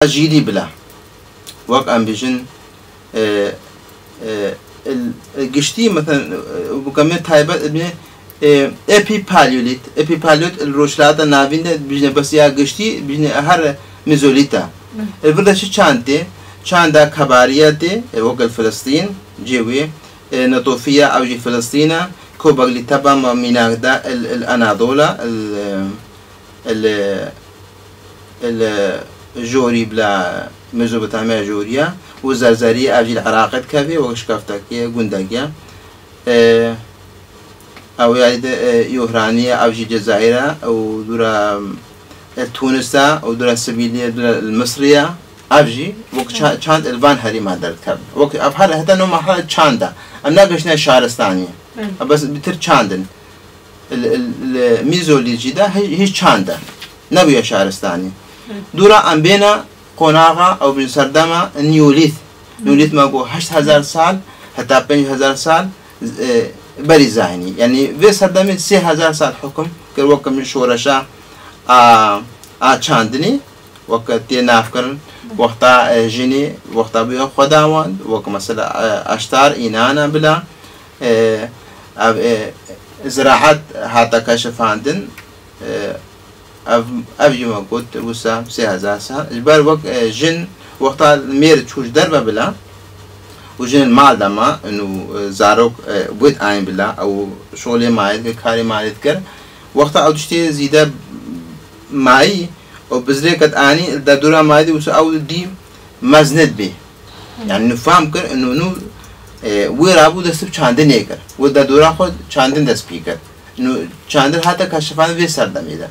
جيلي بلا وقت أم بيجن الجشتي مثلا بكمل تايبات ابن ابي باليوت الروشلات نافين بيجن بس يا جشتي بيجن هر ميزوليتا البرد شو شانتي شاندا كبارياتي وقت فلسطين جوي نطوفية أو جي فلسطين كوبغلي تبع ميناغدا الأناضولا الجوري بلا ميزوبوتاميا جوريا وزرزرية أو جي العراق كافي وشكافتاكية جونداكيا أو يعني يوهرانية أو جي الجزائر أو دورا تونسا أو دورا السبيلية دورا المصرية أفجي وقت شاند الفان هري ما درت كاب وقت أبحر هذا نوع محل شاندا أنا قشنا شهرستانية بس بتر شاندن الميزو اللي جدا هي شاندا نبي شهرستانية دورا أم بينا قناغا أو بن سردما نيوليث ما هو 8000 سال حتى 5000 سال بري زاهني يعني في سردمي 3000 سال حكم كل وقت من شورشا شاندني وقت نافكرن وقتا جيني وقتا بيو خداوند وقت مثلا أشتار إنانا بلا زراعة حتى كشف عندن أبي ما قلت وسام 3000 سال إجبار وقت جن وقتا مير تشوش دربه بلا وجن المال دما إنه زاروك بود عين بلا أو شغلي مايد كاري مايد كر وقتا أوتشتي زيادة معي وبزريكت أني الدورة مايد وس أو دي مزند به يعني نفهم كر إنه نو ويرابو دست بچاندن يكر والدورة خود چاندن دست بيكر إنه چاندن حتى كشفان في سردمي ده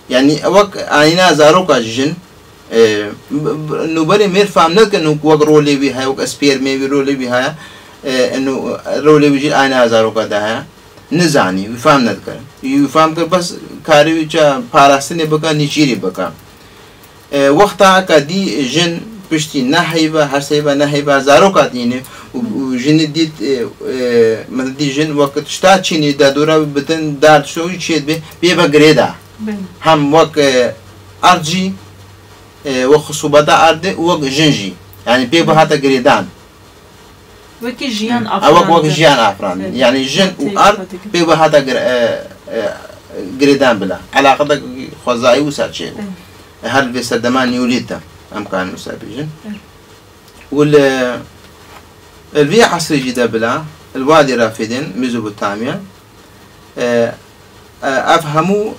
يعني وقت أنا زاروك أجن نبري مير فهم نك إنه وقت رولي بيها وقت أسبير مي رولي بيها إنه رولي بيجي أنا زاروك ده نزاني وفهم نذكر يفهم كر بس كاري ويجا باراستني بكا نيجيري بكا وقتها كدي جن بشتي نهيبة هرسيبة نهيبة زاروك دينه وجن ديت مثل دي جن وقت شتاتشيني دا دورا بتن دار شو يشيد بيبقى غريدا هم وقت أرجي وخصوبة أرض وقت جنجي يعني بيبقى هذا غريدان وكي جيان أفران وقت جيان أفران يعني جن وأرض بيبقى هذا غريدان بلا علاقة خزائي وساتشين هل في سدمان يوليدا أمكان مسابيجن الفي عصر جدا بلا الوادي رافدين ميزوبوتاميا أفهموا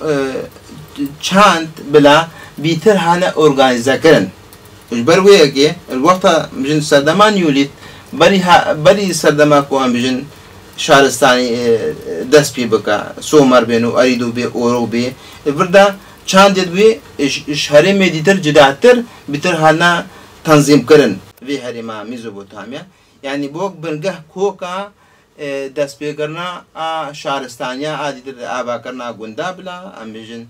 چاند بلا بيتر هانا أورغانيزا كرن وجبرويه كي الوقت بجن سردمان يوليد بري سردما كوان بجن شهرستاني دست بي بكا سومر بينو أريدو بي أورو بي الفردا چاند بي شهري مديتر جداتر بيتر هانا تنظيم كرن في هرما ميزوبوتاميا يعني بوك بنگه كوكا دست بي کرنا شهرستانيا آديتر آبا کرنا گندا بلا ام بجن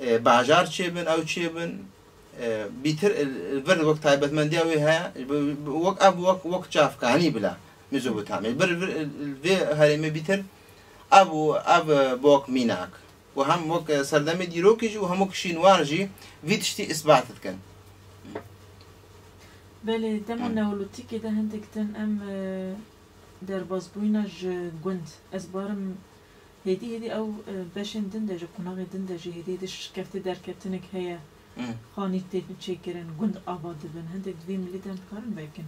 باجار چيبن او چيبن بيتر البر وقت تايبت من ديوي ها وقت شاف كاني بلا ميزوبوتاميا بر في هرمي بيتر اب بوك ميناك وهم وقت سردمي ديروكيجي وهم وقت شينوارجي فيتشتي اثباتت كان بله تمام نولوتي كده هندك تن ام درباز بويناج گوند اسبارم هدي او باشن دندج قناغ دندج هدي دش كفت دركتنك هي خاني تشكرن گوند آباد بن هندك دوی مليدن كارن باكن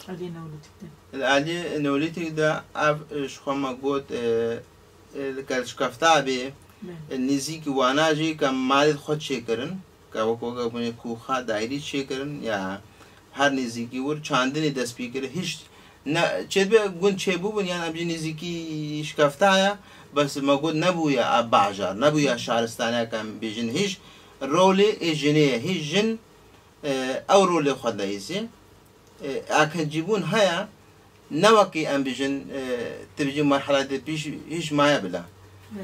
علي نولوتي كده علي نولوتي ده اف شخما قوت الكالش كفتا بي النزيك واناجي كم مالد خود شكرن كوكو كوني كوخا دايري شكرن يا هر نزیکی ور چندین دست بیکره هیچ نه چه به گون چه بودن یعنی ابی نزیکی شکفتایا بس ما گود نبویا اب باجار نبویا شهرستانه کم بیجن هیچ رول ایجنیه هیچ جن او رول خود دایسی اکن جیبون هیا نوکی ام بیجن تبجی مرحله پیش هیچ مایا بلا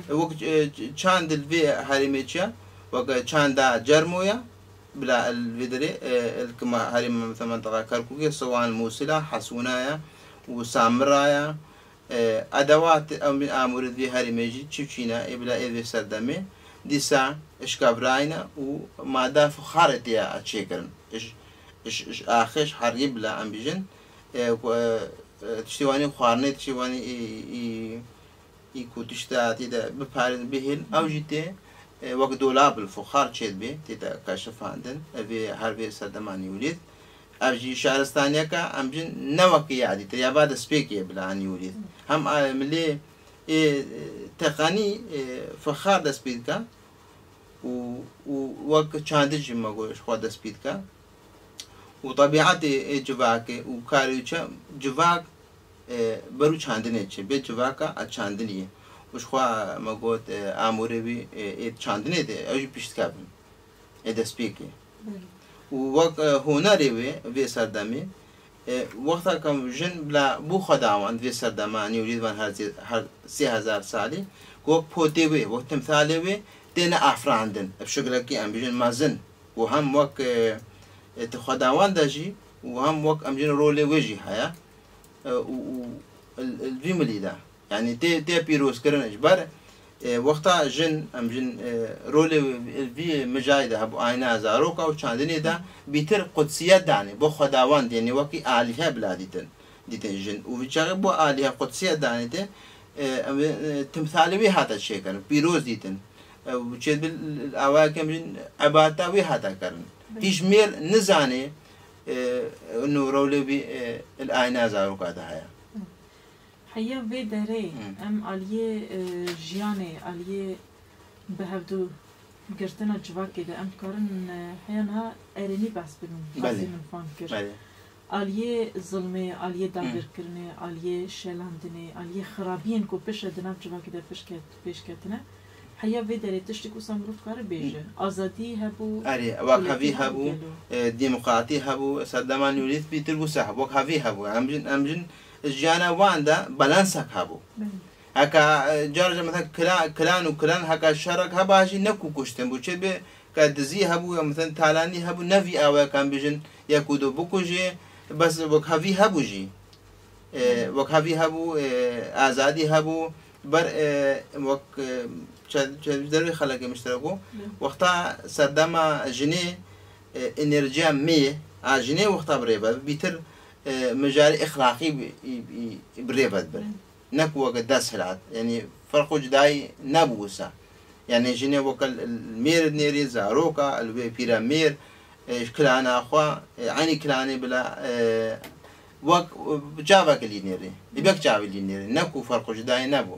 وقت چند الوی هریمیچیا وقت چند جرمویا بلا الفيدري الكما هرم مثل منطقة كركوكي سواء الموصلة حسونايا وسامرايا أدوات أمور ذي هرميجي تشينا إبلا إذا سردمي دیسا اشکابراینه و ماده فخارتی اتشکرن اش آخرش حریب لا ام بیجن تشتوانی خوارنه تشتوانی ای کوتشتا تیدا بپارن بهل او جیته وقت دولاب الفخار تشد به تیدا کاشف عندن ابي هربي سردمان يولد ابجي شهرستانيا كا ام بيجن نوكي عادي تيا بعد سبيكي بلا ان يولد هم ملي تقني فخار دسبيدكا ووقت چاندج مگوش خود دسبيدكا وطبيعه جواك وكاريوچا جواك برو چاندنه چه به جواكا اچاندنيه وش خوا مگوت اموره بي چاندنه ده اوج پشت کابن دسبيكي ووقت هنري وي سردمي وقتا كم جن بلا بو خداوند في سردمان يريد من هر 3000 سالي وقت بوتي وي وقت تمثالي وي تينا افراندن بشكل كي ام بيجن مازن وهم وقت خداوند دجي وهم وقت ام جن رولي وجي هيا الفيملي ده يعني تي بيروس كرن اجبار وقتا جن ام جن رولي في مجايده ابو اينا زاروكا وشاندني ده بيتر قدسيه داني بو خداوند يعني وكي الهه بلاديتن ديتن جن وبيشغل بو الهه قدسيه داني ده تمثالي هذا الشيء كان بيروز ديتن وشد الاواكم جن عباده وي هذا كان تيش مير نزاني انه رولي بي الاينا زاروكا ده هيا حيا في داري ام عليه جياني عليه بهدو قرتنا جواك كده ام كارن حيانها اريني بس بدون قاسي من فانكر عليه ظلمي عليه دابر كرني عليه شلاندني عليه خرابين كو بش دنا جواك كده بش كتنا حيا في داري تشتكو سامروت كار بيجه ازادي هبو اري وكافي هبو ديمقراطي هبو صدمان يريد بيتر وسحب وكافي هبو امجن جانا واندا بالانسك هابو هكا جارج مثلا كلان وكلان هكا شرك هباجي نكو كشتن بوچه به كدزي هابو مثلا تالاني هابو نفي اوا كان بيجن يكودو بوكوجي بس وكافي هابوجي وكافي هابو ازادي هابو بر وك دري خلق مشتركو وقتا صدما جني انرجيا مي اجني وقتا بريبا بيتر مجال اخلاقي بريبت بر نكو وقت دسهلات يعني فرق جداي نبوسا يعني جني وكل المير نيري زاروكا البيرامير كلانا اخوا عيني كلاني بلا وق جافا كلينيري يبك جافا كلينيري نكو فرق جداي نبو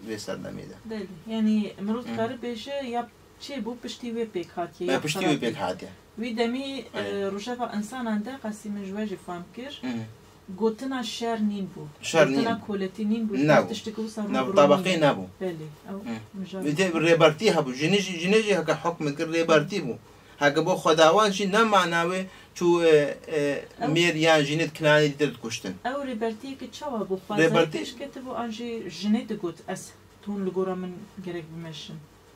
بيسردمي ده يعني مرات قرب بيشه يا شي بو بشتي وي بيك هاتي ما بشتي وي بيك هاتي وي دمي روجا انسان عنده قسم جواج فامكر قوتنا شر نين بو قوتنا كولتي نين بو تشتكو صار نبو طبقي نبو بلي او مجال ريبارتي هبو جنيجي هكا حكم كر ريبارتي بو هكا بو خداوان شي نم معناوي شو مير يان جينيت كناني دير كشتن او ريبارتي كتشوا بو خازايش كتبو انجي جينيت قوت اس تون لغورا من غيرك بمشن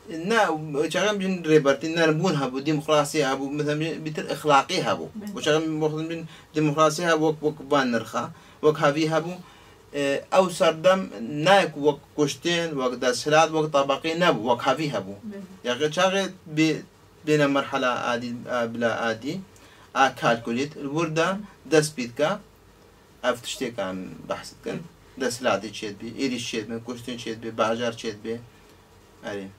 نا شغال بين ريبارتي نربون هبو ديمقراطية هبو مثلا بيتر إخلاقي هبو وشغال بين ديمقراطية هبو وك بان نرخا وك هذي هبو أو سردم نايك وك كشتين وك دسلات وك طبقي نبو وك هذي هبو يعني شغال بين مرحلة عادي بلا عادي كالكوليت الوردة دس بيتكا أفتشتي كان بحث كان دسلات تشيد بي إيريش تشيد بي كشتين تشيد بي باجار تشيد بي أري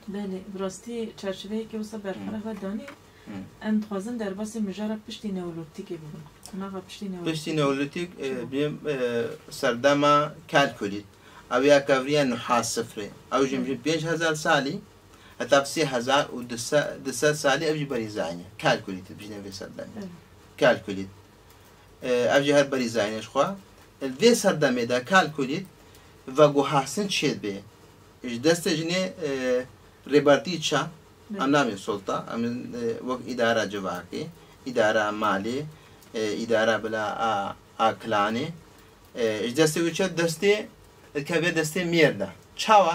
بله براستی چرچوهی که واسه برخوره و دانی ام خوازن در باسی مجرد پشتی نئولیتیکی بودن ناقا پشتی نئولیتیک بیم سردما کالکولیت او یا کوریا نحاس صفره او جمجی 5000 سالی حتی 3200 سالی او جی بریزانیه کالکولیت بجنه وی سردمی کالکولیت او جی هر بریزانیش خواه الوی سردمی دا کالکولیت و گو حاسن چید بی اج دست جنه ريبارتي تشا أمام سلطة أمن وق إدارة جواكي إدارة مالي إدارة بلا أكلاني إجدستي وشة دستي الكبير دستي ميردا تشاوا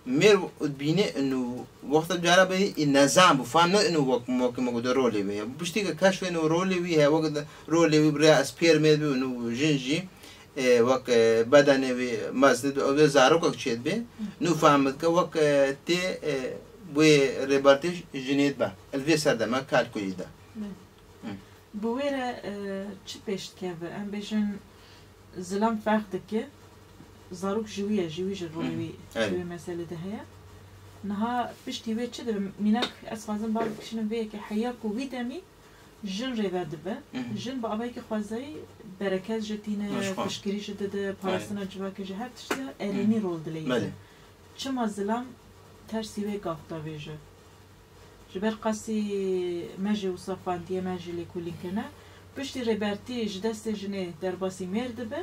مير بيني إنه وقت الجارة بي النظام بفهمنا إنه وق موجود رولي بيه بشتى كشف إنه رولي بيه وقت رولي بيه برا أسبير ميد بيه إنه جنجي وق بدني بيه مسجد أو زاروك أكشيد بيه نفهمت كوق تي بوی ریبارتیش جنید با الوی سردما کالکولی دا بویره چی پیشت که ام بیشن زلام فرق که زاروک جویه جروی جوی مسئله ده هیا نها پشتی وی چه ده مینک از خوازم بار کشنم وی که حیاک و وی دمی جن ریور دبه جن با آبایی که خوازایی برکت جتینه پشکری جده ده پارستنا جواکه جه هر تشتی ارینی رول دلیده چما زلام ترسی وی گافتا ویجه جبر قصی مجی و صفاندیه مجی لیکولین کنه پشتی ریبرتی جدست جنه در باسی مرده به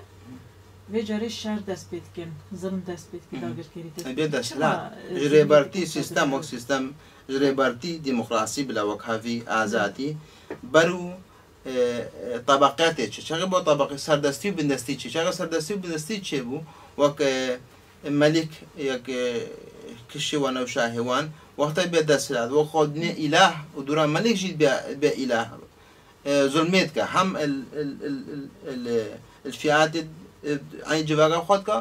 و جاری شر دست بید کن ظلم دست بید که داگر کردید. بید اصلا ریبرتی سیستم وقت سیستم ریبرتی دموکراسی بلا وکهوی آزادی برو طبقاته چه با طبقه سردستی و بندستی چه سردستی و بندستی چه بو وک ملک یک کشی و نوشاهوان وقتی بید دستلاد و خود نه اله و دوران ملک جید به اله ظلمت که هم الفئات این جواگا خود که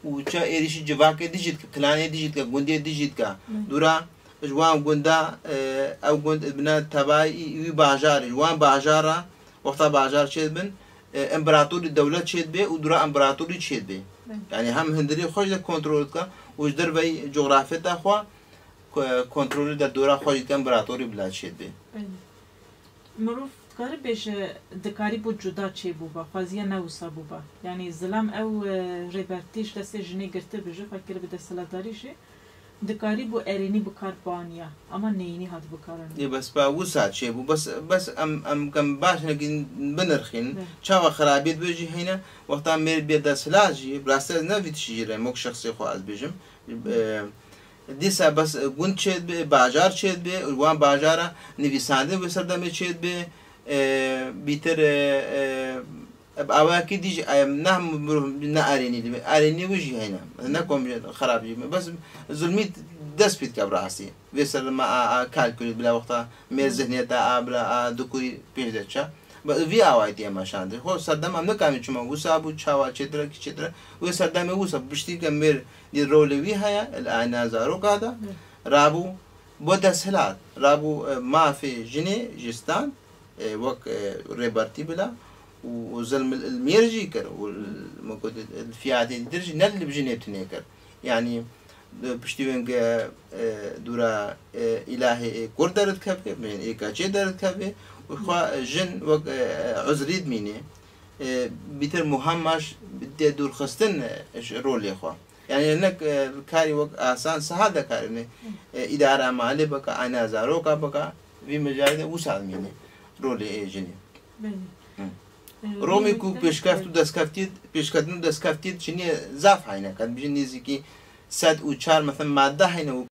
و چه ایریش جواگا دیجید که کلانی دیجید که گندی دیجید که دوران جوان گندا او گند بنا تبعی وی باجار جوان باجارا وقتا باجار چید بن امپراتوری دولت چید به و دوران امپراتوری چید به یعنی هم هندری خوش ده کنترل که وش در وی جغرافی تا خوا کنترل در دوران خوش که امپراتوری بلا چید به مروف کاری بیشه دکاری بود جدا چی بوبا خوازیه نوسا بوبا یعنی ظلم او ریبرتیش دست جنی گرته بجه فکر به دستلاتاریشه دکاری بو ارینی بکار بانیا اما نینی هات بکارن یه بس با وسع چی بو بس ام کم باش نگین بنرخین چاوا خرابیت بجی هینا وقتا میر بید دستلاجی براسته نوید شیره موک شخصی خواهد بجم دیسا بس گوند چید به باجار چید به وان باجارا نویسنده به سردمه چید به بیتر اوه کی دیج نه ارینی دی ارینی وجی هینا نه کم خرابی بس ظلمی دست بید که براستی ویسر ما کالکولی بلا وقتا میر ذهنیت بلا دکوی پیش چه وی آوایتی ماشانده خو سردم هم نکامی چما وسا بود چاوا چتره کی چتره و سردم وسا بشتی که میر دی رول وی هیا الان نظارو کادا رابو بود سهلات رابو ما فی جنی جستان وق ریبرتی بلا وظلم الميرجي كر والمقود الفئات درج نل بجنيتني كر يعني بشتيوين دورا إلهي كوردرت كبه من إيكاتشي درت كبه وخوا جن وق عذريد ميني بيتر مهمش بدي دور خستن رولي خوا يعني هناك كاري وق آسان سهادة كاري إدارة مالي بكا أنا زاروكا بكا في مجال وسال ميني رولي جني رومی کو پیشکفت و دستکفتید چنین ضعف هینه کد بیشتر نیزی که 104 مثلا ماده هینه